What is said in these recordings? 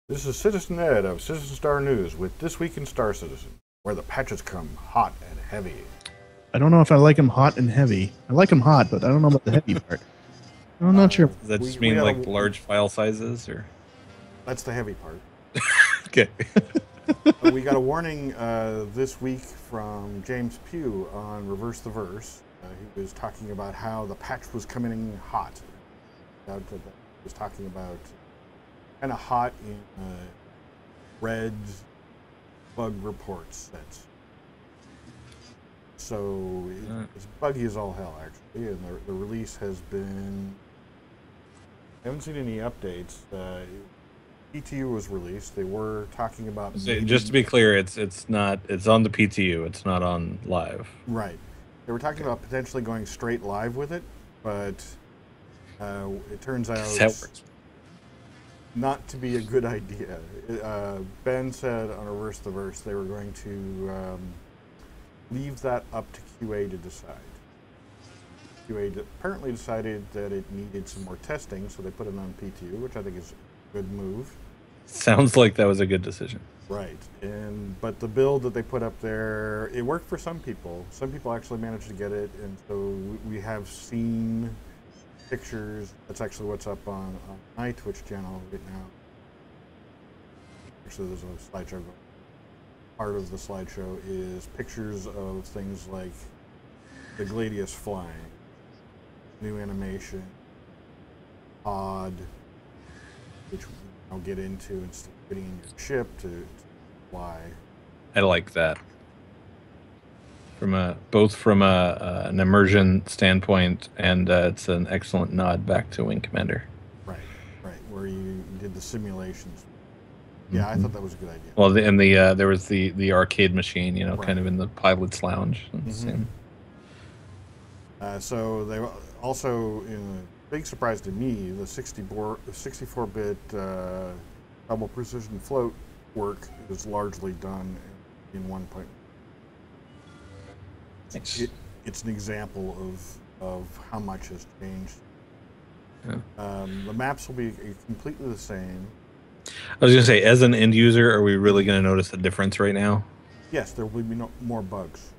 This is Citizen Ed of Citizen Star News with This Week in Star Citizen, where the patches come hot and heavy. I don't know if I like them hot and heavy. I like them hot, but I don't know about the heavy part. I'm not sure. Does that just mean like large file sizes, or? That's the heavy part. Okay. We got a warning this week from James Pugh on Reverse the Verse. He was talking about how the patch was coming in hot. He was talking about kind of hot in red bug report sets. So it's buggy as all hell, actually, and the release has been... I haven't seen any updates. PTU was released. They were talking about... Just to be clear, it's on the PTU. It's not on live. Right. They were talking about potentially going straight live with it, but it turns out not to be a good idea. Ben said on Reverse the Verse they were going to leave that up to QA to decide. QA apparently decided that it needed some more testing, so they put it on PTU, which I think is a good move. Sounds like that was a good decision. Right, but the build that they put up there, it worked for some people. Some people actually managed to get it, and so we have seen pictures. That's actually what's up on my Twitch channel right now. Actually, there's a slideshow. Part of the slideshow is pictures of things like the Gladius flying, new animation, pod, which I'll get into instead of putting in your ship to fly. I like that. Both from an immersion standpoint, and it's an excellent nod back to Wing Commander. Right, where you did the simulations. Yeah, I thought that was a good idea. Well, there was the arcade machine, right, kind of in the pilot's lounge. So they also, in a big surprise to me, the 64-bit double precision float work is largely done in 1.1. It's an example of how much has changed. Yeah. The maps will be completely the same. I was going to say, as an end user, are we really going to notice a difference right now? Yes, there will be more bugs.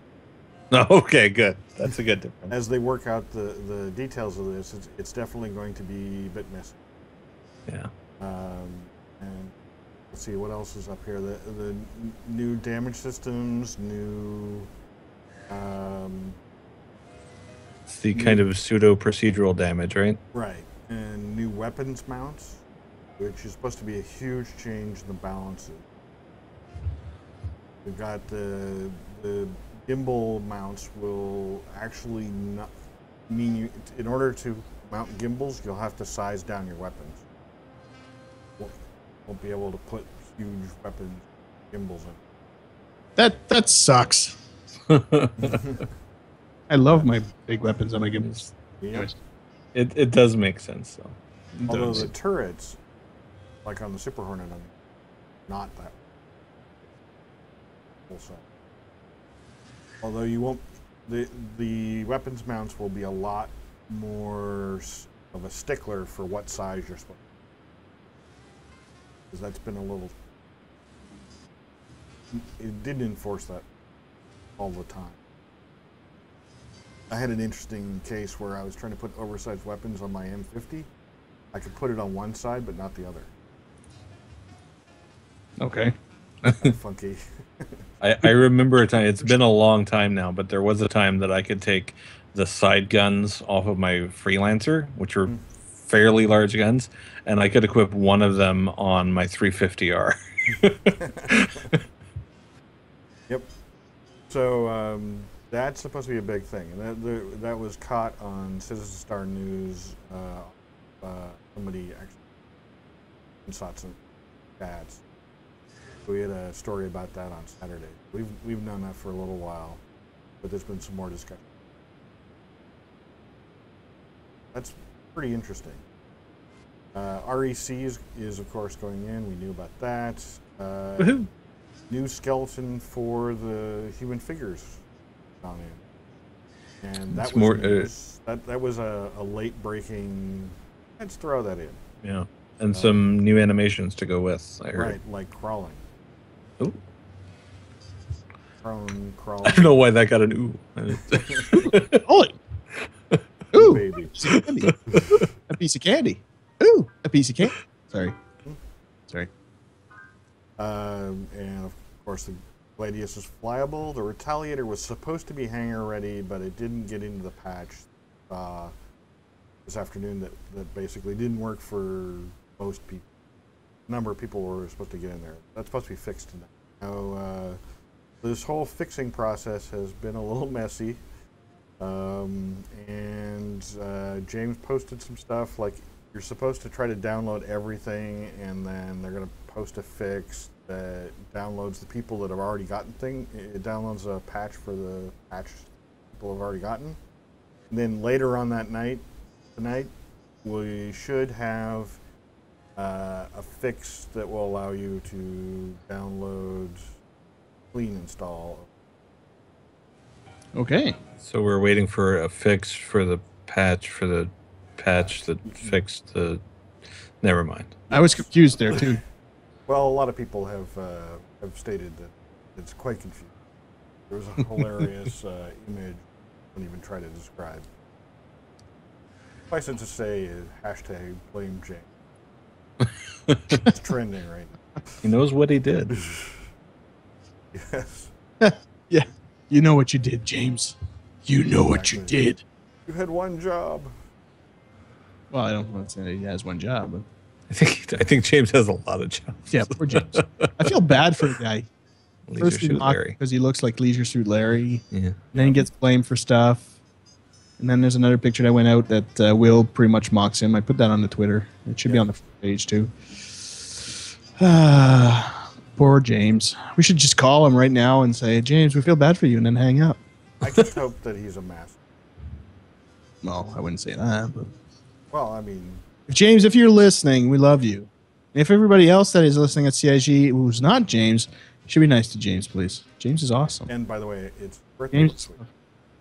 Oh, okay, good. That's a good difference. As they work out the details of this, it's definitely going to be a bit messy. Yeah. And let's see, what else is up here? The new damage systems, new... it's the kind of pseudo-procedural damage, right? Right. And new weapons mounts, which is supposed to be a huge change in the balances. We've got the gimbal mounts will actually not mean you... In order to mount gimbals, you'll have to size down your weapons. Won't be able to put huge weapon gimbals in. That sucks. I love my big weapons on my gimbals. Yep. It does make sense, though. Although the turrets, like on the Super Hornet, not that full set. Although you won't, the weapons mounts will be a lot more of a stickler for what size you're supposed to. Because that's been a little... It didn't enforce that all the time. I had an interesting case where I was trying to put oversized weapons on my M50. I could put it on one side, but not the other. Okay. Funky. I remember a time, it's been a long time now, but there was a time that I could take the side guns off of my Freelancer, which are fairly large guns, and I could equip one of them on my 350R. Yep. So that's supposed to be a big thing, and that was caught on Citizen Star News. Somebody actually saw some ads. We had a story about that on Saturday. We've known that for a little while, but there's been some more discussion. That's pretty interesting. REC is of course going in. We knew about that. Woohoo! New skeleton for the human figures gone in, and that was that was a late breaking. Let's throw that in. Yeah. And some new animations to go with, I heard. Right, like crawling. Ooh. Crawling. I don't know why that got an ooh. Oh, Ooh, baby. A piece of candy. Ooh, a piece of candy. Sorry. And of course, the Gladius is flyable. The Retaliator was supposed to be hangar ready, but it didn't get into the patch this afternoon that basically didn't work for most people. A number of people were supposed to get in there. That's supposed to be fixed tonight. Now, this whole fixing process has been a little messy. James posted some stuff like you're supposed to try to download everything, and then they're going to post a fix that downloads the people that have already gotten it downloads a patch for the patch people have already gotten. And then later on that night, tonight, we should have a fix that will allow you to download, clean install. Okay. So we're waiting for a fix for the patch that fixed the. Never mind. I was confused there too. Well, a lot of people have stated that it's quite confusing. There was a hilarious image I don't even try to describe. Suffice it to say, hashtag blame Jane. It's trending right now. He knows what he did. Yes. Yeah. You know what you did, James. You know what you did. You had one job. Well, I don't want to say he has one job, but I think James has a lot of jobs. yeah, poor James. I feel bad for the guy. Leisure Suit Larry. Because he looks like Leisure Suit Larry. Yeah. And then he gets blamed for stuff. And then there's another picture that went out that Will pretty much mocks him. I put that on the Twitter. It should be on the page too. Poor James. We should just call him right now and say, James, we feel bad for you, and then hang up. I just hope that he's a master. Well, I wouldn't say that, but well, I mean, James, if you're listening, we love you. If everybody else that is listening at CIG who's not James, should be nice to James, please. James is awesome. and by the way, it's birthday this week.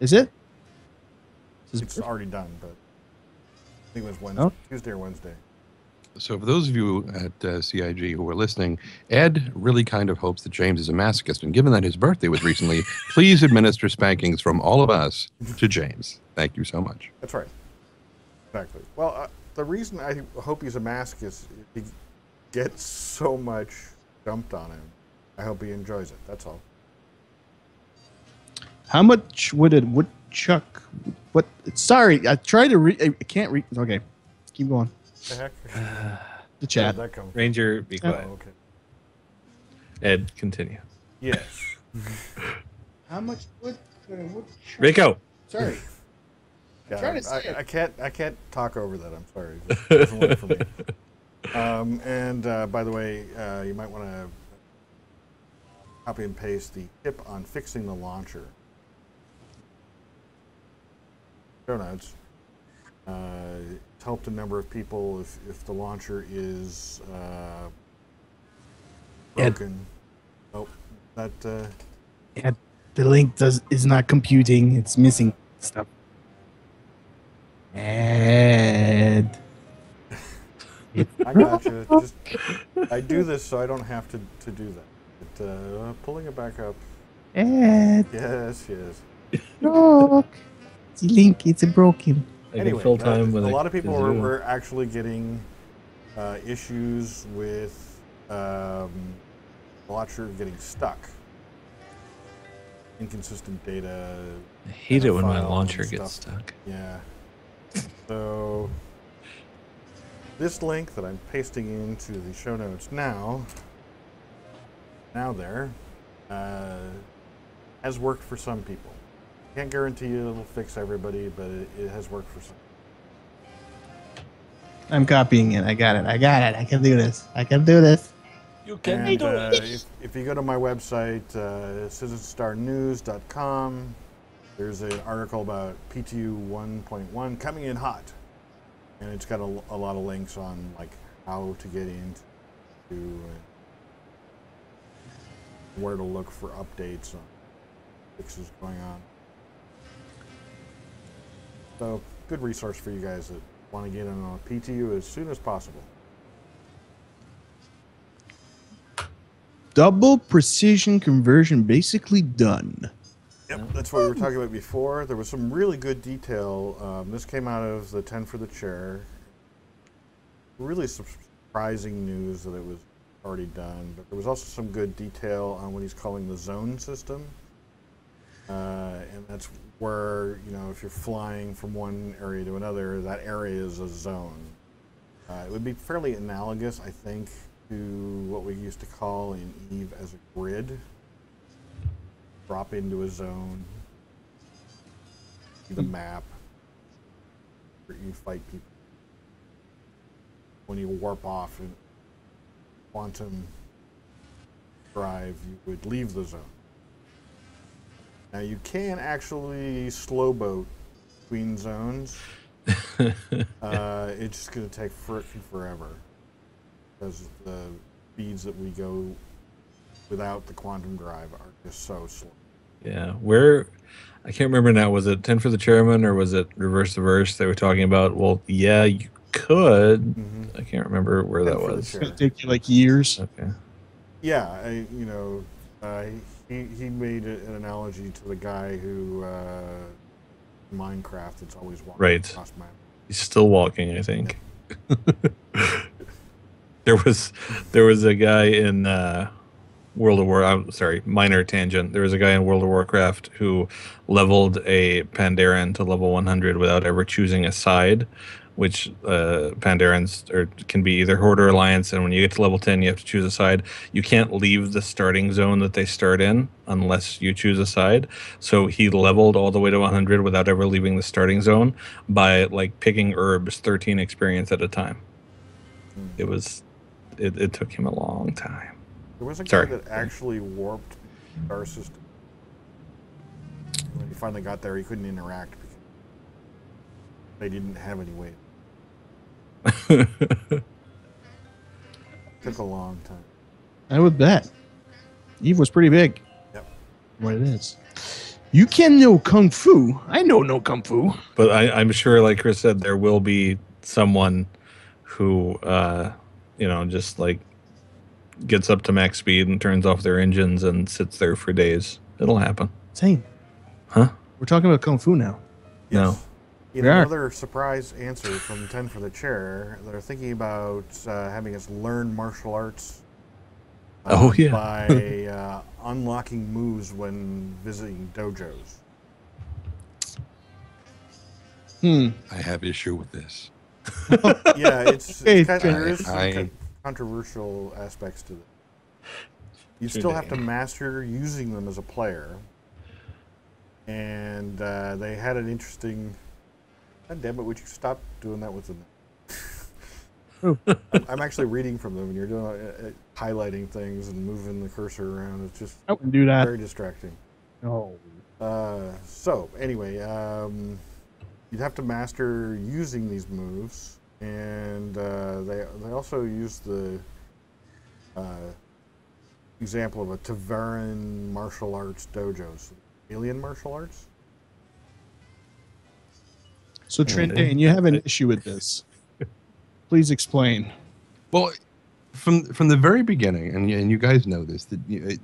Is it? It's already done, but I think it was Wednesday, Tuesday or Wednesday. So for those of you at CIG who are listening, Ed really kind of hopes that James is a masochist, and given that his birthday was recently, please administer spankings from all of us to James. Thank you so much. That's right. Exactly. Well, the reason I hope he's a masochist is he gets so much dumped on him. I hope he enjoys it. That's all. How much would a woodchuck... What? Sorry, I tried to read... I can't read... Okay, keep going. The heck? The chat. Where did that come from? Ranger, be quiet. Oh, okay. Ed, continue. Yes. How much wood could a woodchuck... Ricko! Sorry. Yeah, I can't talk over that. I'm sorry. It doesn't work for me. By the way, you might want to copy and paste the tip on fixing the launcher. Show notes. It's helped a number of people if the launcher is broken. Oh, that. Yeah, the link is not computing. It's missing stuff. Ed. I got you. Just, I do this so I don't have to do that. But, pulling it back up. Ed. Yes. Look. The link, it's broken. Anyway, a lot of people were actually getting issues with the launcher getting stuck. Inconsistent data. I hate it when my launcher gets stuck. Yeah. So this link that I'm pasting into the show notes now there, has worked for some people. Can't guarantee you it'll fix everybody, but it has worked for some. I'm copying it. I got it. I can do this. You can do it. If you go to my website, citizenstarnews.com, there's an article about PTU 1.1 coming in hot. And it's got a lot of links on like how to get into where to look for updates on fixes going on. So good resource for you guys that want to get in on a PTU as soon as possible. double precision conversion basically done. Yep, that's what we were talking about before. There was some really good detail. This came out of the 10 for the chair. Really surprising news that it was already done, but there was also some good detail on what he's calling the zone system. And that's where, if you're flying from one area to another, that area is a zone. It would be fairly analogous, I think, to what we used to call in EVE as a grid. Drop into a zone, see the map, you fight people. When you warp off in quantum drive, you would leave the zone. Now you can actually slow boat between zones. It's just going to take freaking forever because the speeds that we go without the quantum drive are just so slow. Yeah, I can't remember now. Was it 10 for the chairman or was it reverse the verse? They were talking about. Well, yeah, you could. Mm-hmm. I can't remember where that was. It's going to take you like years. Okay. Yeah, he made an analogy to the guy who Minecraft that's always walking across map. He's still walking, I think. There was a guy in World of War. I'm sorry, minor tangent. There was a guy in World of Warcraft who leveled a Pandaren to level 100 without ever choosing a side, which Pandarens can be either Horde or Alliance, and when you get to level 10, you have to choose a side. You can't leave the starting zone that they start in unless you choose a side. So he leveled all the way to 100 without ever leaving the starting zone by picking herbs 13 experience at a time. It took him a long time. There was a guy that actually warped the star system. When he finally got there, he couldn't interact because they didn't have any way. Took a long time. I would bet. EVE was pretty big. Yep. What it is. You can know Kung Fu. I know no Kung Fu. But I'm sure, like Chris said, there will be someone who, just gets up to max speed and turns off their engines and sits there for days. It'll happen. Zhane. Huh? We're talking about Kung Fu now. Yes. No. Another surprise answer from 10 for the chair. They're thinking about having us learn martial arts by unlocking moves when visiting dojos. I have issue with this. Yeah, there is some controversial aspects to it. You still have to master using them as a player. And they had an interesting... God damn it, would you stop doing that with them? I'm actually reading from them, and you're doing highlighting things and moving the cursor around. It's just I wouldn't do that. Very distracting. No. So, anyway, you'd have to master using these moves. And they also use the example of a Tavaran martial arts dojo. So alien martial arts? So, Trendane, you have an issue with this. Please explain. Well, from the very beginning, and you guys know this, that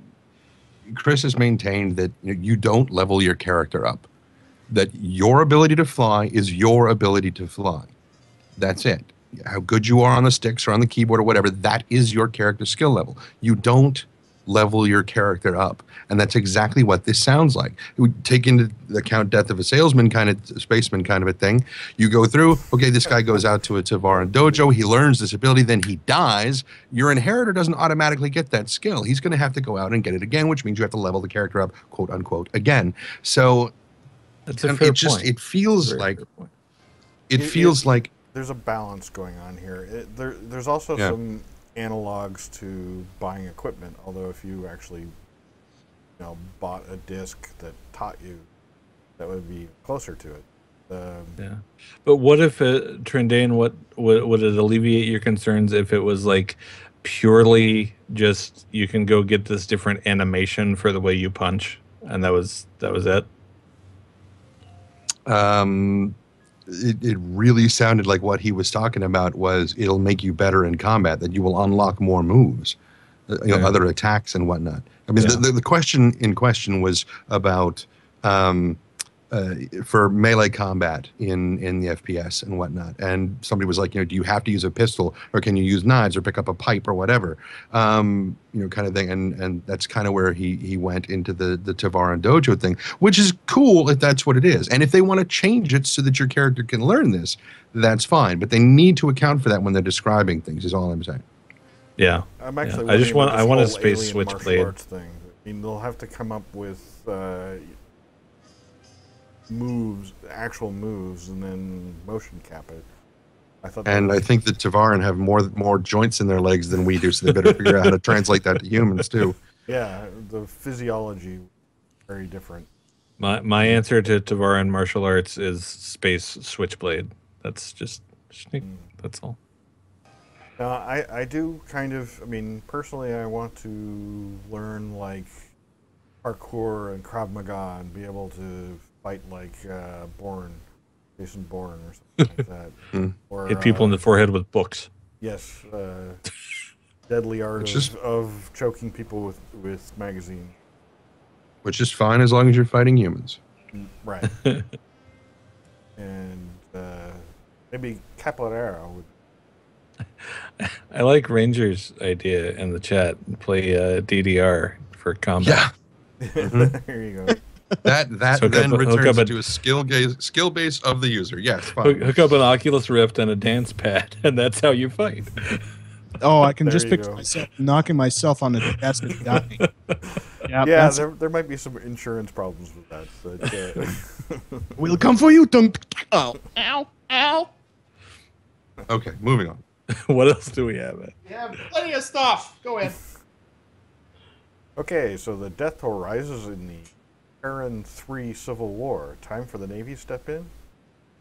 Chris has maintained that you don't level your character up. That your ability to fly is your ability to fly. That's it. How good you are on the sticks or on the keyboard or whatever, that is your character skill level. You don't level your character up. And that's exactly what this sounds like. It would take into account death of a salesman kind of, spaceman kind of a thing. You go through, okay, this guy goes out to a Tavaran dojo, he learns this ability, then he dies. Your inheritor doesn't automatically get that skill. He's going to have to go out and get it again, which means you have to level the character up, quote unquote, again. So that's a fair point. It feels like... It feels like... There's a balance going on here. There's also some analogs to buying equipment, although if you actually bought a disc that taught you, that would be closer to it. But what if Trendane, what would it alleviate your concerns if it was purely just you can go get this different animation for the way you punch and that was it? It really sounded like what he was talking about was it'll make you better in combat, that you will unlock more moves. other attacks and whatnot. I mean, the question in question was about for melee combat in the FPS and whatnot. And somebody was like, do you have to use a pistol, or can you use knives or pick up a pipe or whatever, kind of thing. And that's kind of where he went into the Tavaran Dojo thing, which is cool if that's what it is. And if they want to change it so that your character can learn this, that's fine. But they need to account for that when they're describing things, is all I'm saying. Yeah. I'm actually I want a space switchblade thing. I mean, they'll have to come up with actual moves, and then motion cap it. I think the Tavaran have more joints in their legs than we do, so they better figure out how to translate that to humans too. Yeah, the physiology very different. My answer to Tavaran martial arts is space switchblade. That's just that's all. I do kind of. I mean, personally, I want to learn like parkour and Krav Maga and be able to fight like Jason Bourne or something like that. Or hit people in the forehead with books. Yes, deadly art of choking people with magazine. Which is fine as long as you're fighting humans. Right. And maybe Capoeira would. I like Ranger's idea in the chat. Play DDR for combat. Yeah. There you go. That then returns to a skill base of the user. Yes, fine. Hook up an Oculus Rift and a dance pad, and that's how you fight. Oh, I can just picture myself knocking myself on the desk and dying. Yeah, there might be some insurance problems with that. But, we'll come for you. Oh. Ow. Ow. Okay, moving on. What else do we have? Yeah, plenty of stuff. Go ahead. Okay, so the death toll rises in the Terran 3 Civil War. Time for the Navy to step in.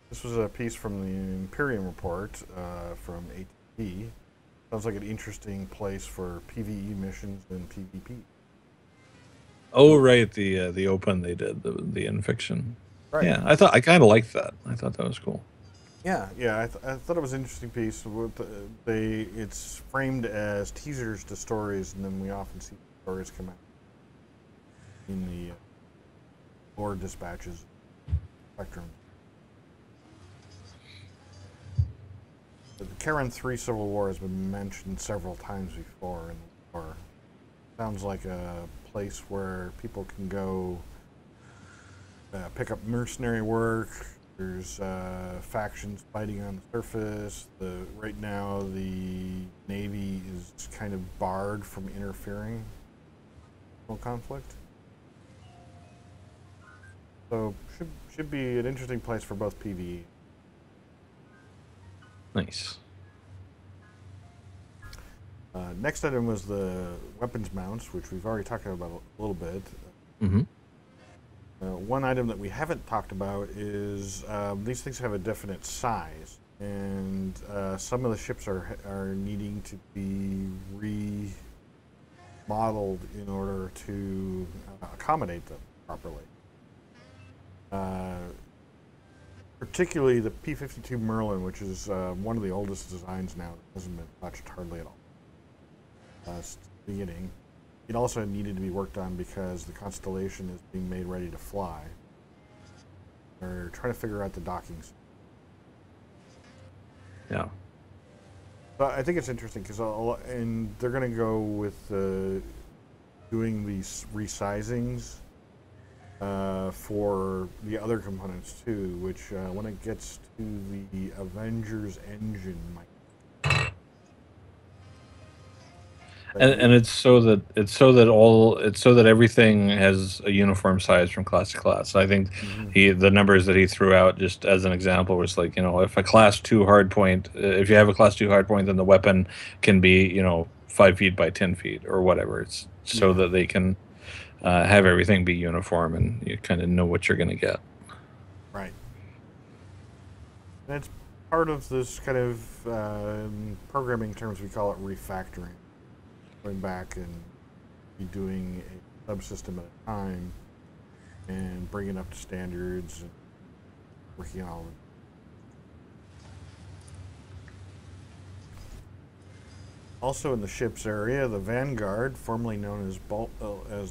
This was a piece from the Imperium report from ATP. Sounds like an interesting place for PvE missions and PvP. Oh, right, the open they did, the in-fiction. Right. Yeah, I kind of liked that. I thought that was cool. Yeah, I thought it was an interesting piece. It's framed as teasers to stories, and then we often see stories come out in the lore dispatches spectrum. The Terran 3 Civil War has been mentioned several times before in the lore. Sounds like a place where people can go pick up mercenary work. There's factions fighting on the surface. Right now, the Navy is kind of barred from interfering in conflict. So should be an interesting place for both PvE. Nice. Next item was the weapons mounts, which we've already talked about a little bit. Mm-hmm. One item that we haven't talked about is these things have a definite size, and some of the ships are needing to be remodeled in order to accommodate them properly. Particularly the P-52 Merlin, which is one of the oldest designs now that hasn't been touched hardly at all. Since the beginning. It also needed to be worked on because the Constellation is being made ready to fly. They're trying to figure out the dockings. Yeah. But I think it's interesting because and they're going to go with doing these resizings for the other components too, which when it gets to the Avengers engine might. And it's so that everything has a uniform size from class to class. I think the numbers that he threw out just as an example was like, if a class 2 hardpoint, if you have a class 2 hardpoint, then the weapon can be 5 feet by 10 feet or whatever. It's so that they can have everything be uniform and you kind of know what you're going to get. Right. And it's part of this kind of programming terms we call it refactoring. Going back and be doing a subsystem at a time and bringing up to standards and working on all of it. Also in the ships area, the Vanguard, formerly known as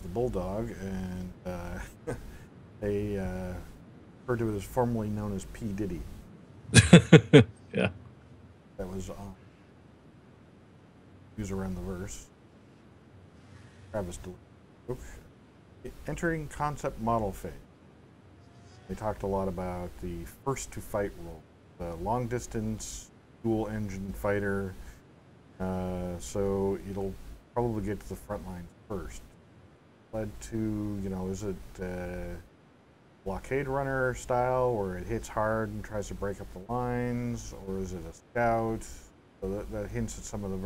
the Bulldog, and they referred to it as formerly known as P. Diddy. Yeah. That was on News Around the Verse. Travis Dillon. Entering concept model phase. They talked a lot about the first to fight role, the long distance dual engine fighter. So it'll probably get to the front line first. Led to, is it blockade runner style where it hits hard and tries to break up the lines, or is it a scout? So that hints at some of the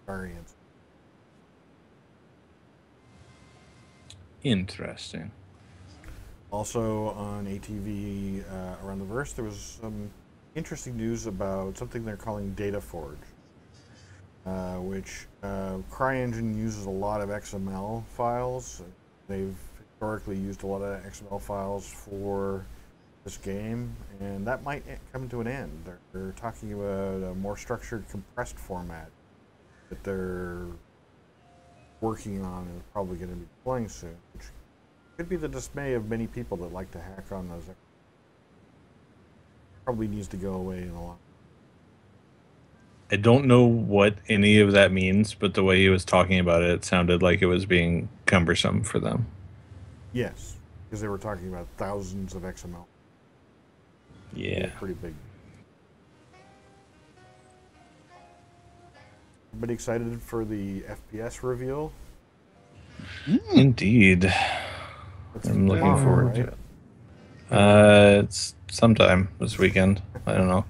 variants. Interesting. Also on ATV Around the Verse, there was some interesting news about something they're calling Data Forge, which CryEngine uses a lot of XML files. They've historically used a lot of XML files for this game, and that might come to an end. They're talking about a more structured, compressed format that they're working on and probably going to be deploying soon, which could be the dismay of many people that like to hack on those. Probably needs to go away in a lot. I don't know what any of that means, but the way he was talking about it, it sounded like it was being cumbersome for them. Yes, because they were talking about thousands of XML. Yeah. Pretty big. Everybody excited for the FPS reveal? Indeed. I'm looking forward to it. It's sometime this weekend. I don't know.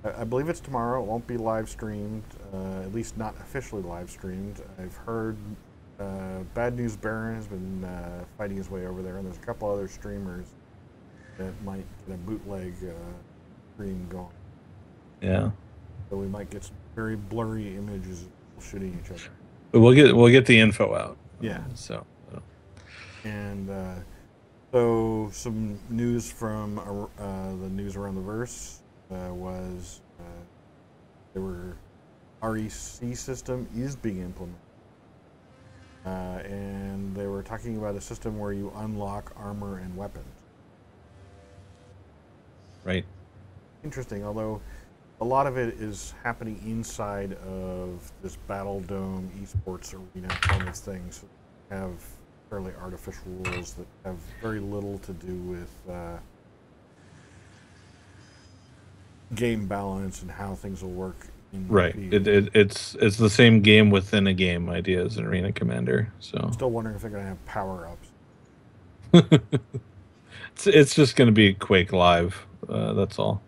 I believe it's tomorrow. It won't be live streamed, at least not officially live streamed. I've heard Bad News Baron has been fighting his way over there, and there's a couple other streamers that might get a bootleg stream going. Yeah. So we might get some very blurry images of shooting each other. But we'll get the info out. Yeah. So. And so some news from the News Around the Verse was there were REC system is being implemented. And they were talking about a system where you unlock armor and weapons. Right. Interesting, although a lot of it is happening inside of this Battle Dome esports arena kind of thing. So you have fairly artificial rules that have very little to do with game balance and how things will work. Right. It's the same game within a game idea as an Arena Commander. So I'm still wondering if they're going to have power-ups. it's just going to be Quake Live. That's all.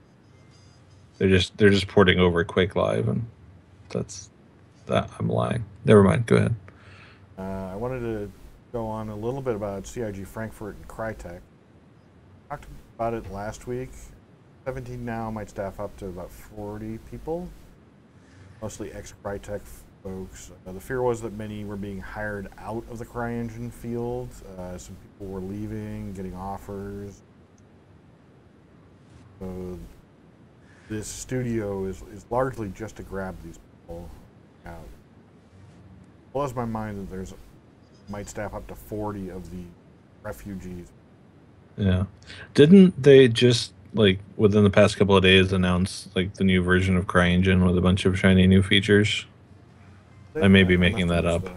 They're just porting over Quake Live, and that's that. I'm lying. Never mind. Go ahead. I wanted to go on a little bit about CIG Frankfurt and Crytek. Talked about it last week. 17 now might staff up to about 40 people, mostly ex-Crytek folks. The fear was that many were being hired out of the CryEngine field. Some people were leaving, getting offers. So this studio is largely just to grab these people out. It blows my mind that there's might staff up to 40 of the refugees. Yeah. Didn't they just, like, within the past couple of days announce, like, the new version of CryEngine with a bunch of shiny new features? I may be making that up.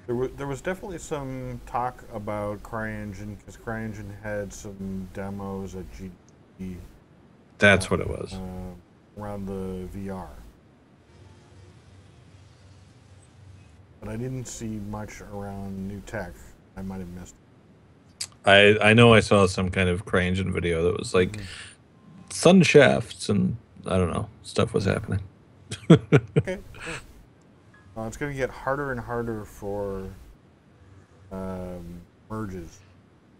There was definitely some talk about CryEngine, because CryEngine had some demos at GDC. That's what it was. Around the VR. But I didn't see much around new tech. I might have missed it. I know I saw some kind of CryEngine video that was like sun shafts and I don't know, stuff was happening. Okay, cool. It's going to get harder and harder for merges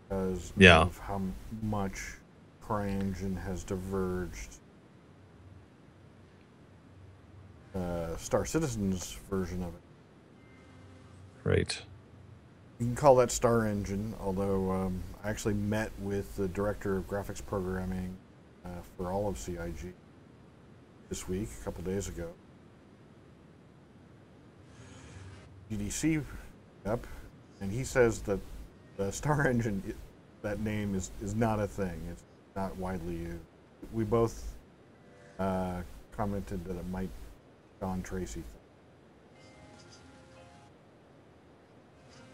because of how much CryEngine has diverged. Star Citizen's version of it. Right. You can call that Star Engine, although I actually met with the director of graphics programming for all of CIG this week, a couple days ago. GDC up, and he says that the Star Engine, that name is not a thing. It's not widely used. We both commented that it might be John Tracy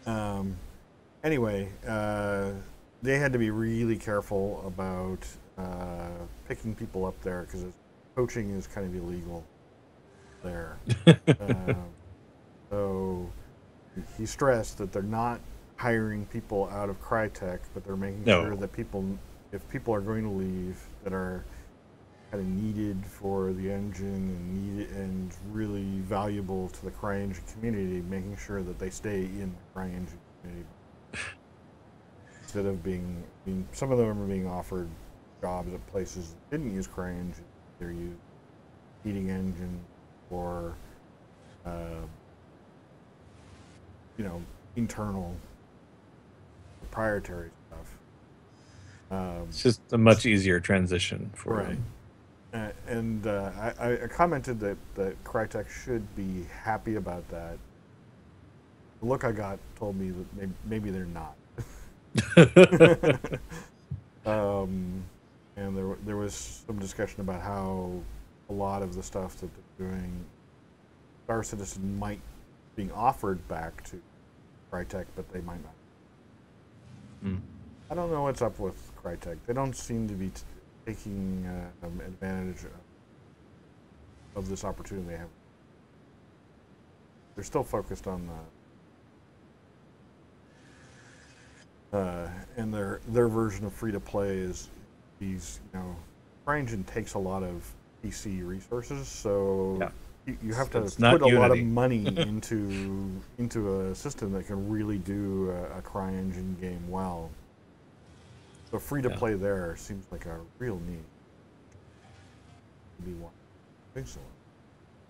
thing. Anyway, they had to be really careful about picking people up there because poaching is kind of illegal there. So he stressed that they're not hiring people out of Crytek, but they're making sure that if people are going to leave that are kind of needed for the engine and really valuable to the CryEngine community, making sure that they stay in the CryEngine community. Instead of being some of them are being offered jobs at places that didn't use CryEngine. They're used heating engine or internal proprietary stuff. It's just a much easier transition for them. And I commented that Crytek should be happy about that. The look I got told me that maybe they're not. And there was some discussion about how a lot of the stuff that they're doing, Star Citizen might being offered back to Crytek, but they might not. I don't know what's up with Crytek. They don't seem to be taking advantage of this opportunity they have. They're still focused on and their version of free to play is these. CryEngine takes a lot of PC resources, so you have to put a lot of money into a system that can really do a CryEngine game well. So free to play there seems like a real need. Be one. I think so.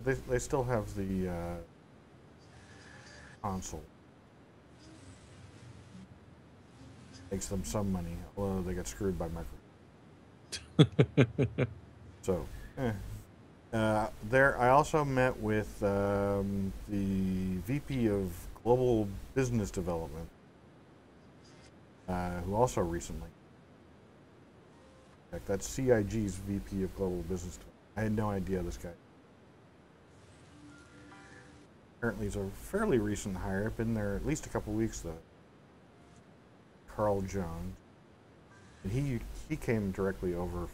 They still have the console. Makes them some money, although they got screwed by Microsoft. So, there I also met with the VP of Global Business Development, who also recently. That's CIG's VP of Global Business Development. I had no idea this guy. Apparently he's a fairly recent hire. Been there at least a couple weeks though. Carl Jones. And he came directly over.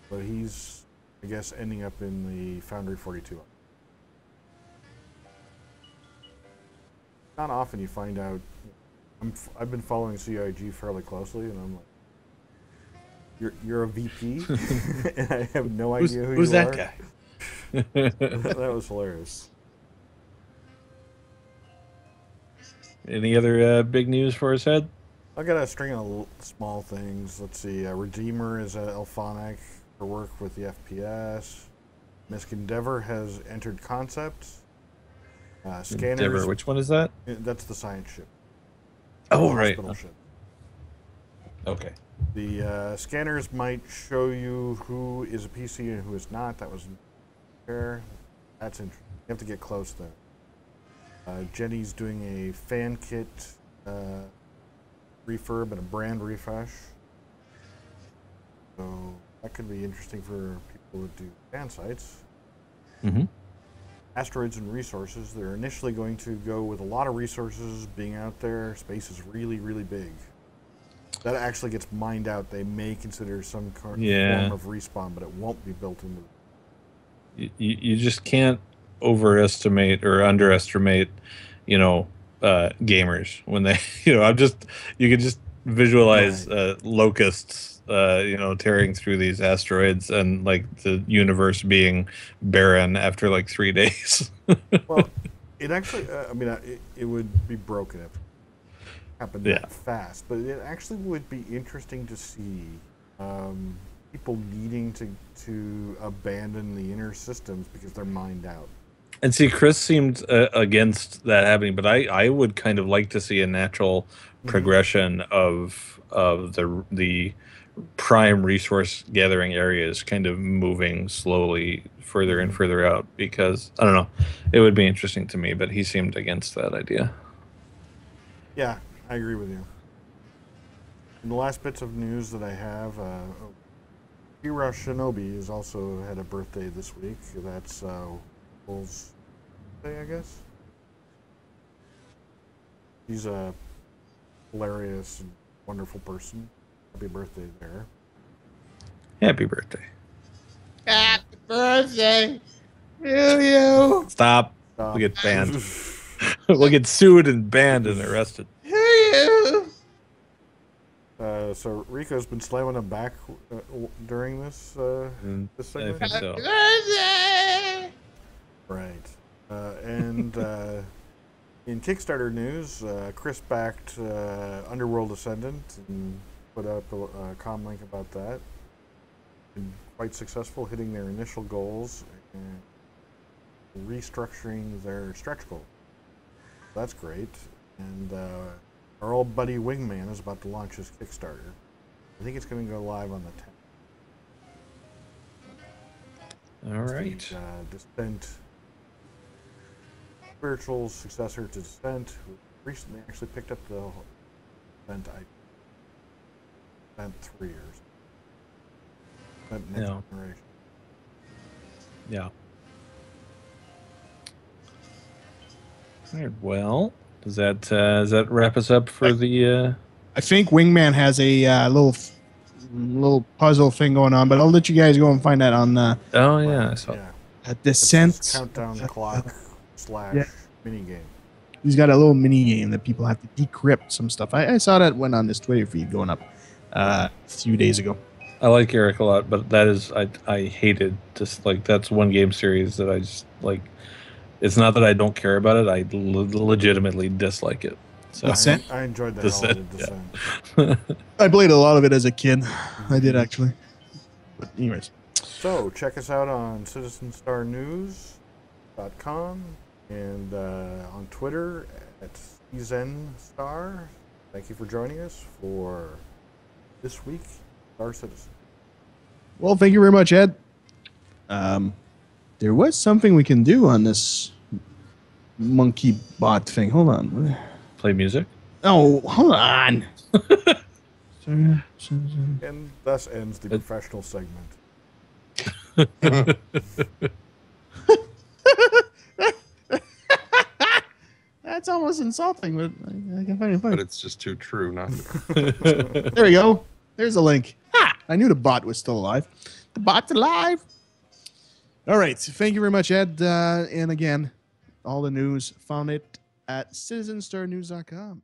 But he's, I guess, ending up in the Foundry 42. Not often you find out. I've been following CIG fairly closely, and I'm like, "You're a VP," and I have no idea who who's you are. Who's that guy? That was hilarious. Any other big news for us, Ed? I got a string of small things. Let's see. Redeemer is at Elphonic for work with the FPS. Misk Endeavor has entered concepts. Scanners. Endeavor, which one is that? That's the science ship. Oh, right. Ship. Okay. The scanners might show you who is a PC and who is not. That was fair. That's interesting. You have to get close though. Jenny's doing a fan kit refurb and a brand refresh. So that could be interesting for people who do fan sites. Mm-hmm. Asteroids and resources. They're initially going to go with a lot of resources being out there. Space is really, really big. That actually gets mined out. They may consider some form of respawn, but it won't be built into You just can't overestimate or underestimate, gamers when they, you can just visualize locusts, tearing through these asteroids and like the universe being barren after like 3 days. Well, it actually, it would be broken if it happened that fast, but it actually would be interesting to see people needing to abandon the inner systems because they're mined out. And see, Chris seemed against that happening, but I would kind of like to see a natural progression of the prime resource gathering area is kind of moving slowly further and further out, because I don't know, it would be interesting to me, but he seemed against that idea. Yeah, I agree with you. And the last bits of news that I have, Kira Shinobi has also had a birthday this week. That's Wolf's Day, I guess. He's a hilarious and wonderful person. Happy birthday there. Happy birthday. Happy birthday to you. Stop. We'll get banned. We'll get sued and banned and arrested. To you. So Ricko's been slamming him back during this this I segment. think so. Birthday. Right. And in Kickstarter news, Chris backed Underworld Ascendant and put up a comm link about that. Been quite successful, hitting their initial goals and restructuring their stretch goal. That's great. And our old buddy Wingman is about to launch his Kickstarter. I think it's going to go live on the 10th. All right. The Descent spiritual successor to Descent, who recently actually picked up the Descent 3 years. Next generation. Yeah. All right. Well, does that wrap us up for the? I think Wingman has a little puzzle thing going on, but I'll let you guys go and find that on Oh yeah, I saw. Yeah. Descent. Countdown clock / mini game. He's got a little mini game that people have to decrypt some stuff. I saw that went on this Twitter feed going up a few days ago. I like Eric a lot, but that is I hated just like that's one game series that I just like. It's not that I don't care about it; I legitimately dislike it. So I enjoyed that. Descent, Descent. I played a lot of it as a kid. I did actually. But anyways. So check us out on citizenstarnews.com and on Twitter at CZenStar. Thank you for joining us for this week, Star Citizen. Well, thank you very much, Ed. There was something we can do on this monkey bot thing. Hold on. play music. Oh, hold on. And thus ends the professional segment. That's almost insulting, but I can find it funny. But it's just too true, not. There we go. There's a link. Ha! I knew the bot was still alive. The bot's alive. All right. Thank you very much, Ed. And again, all the news, found it at citizenstarnews.com.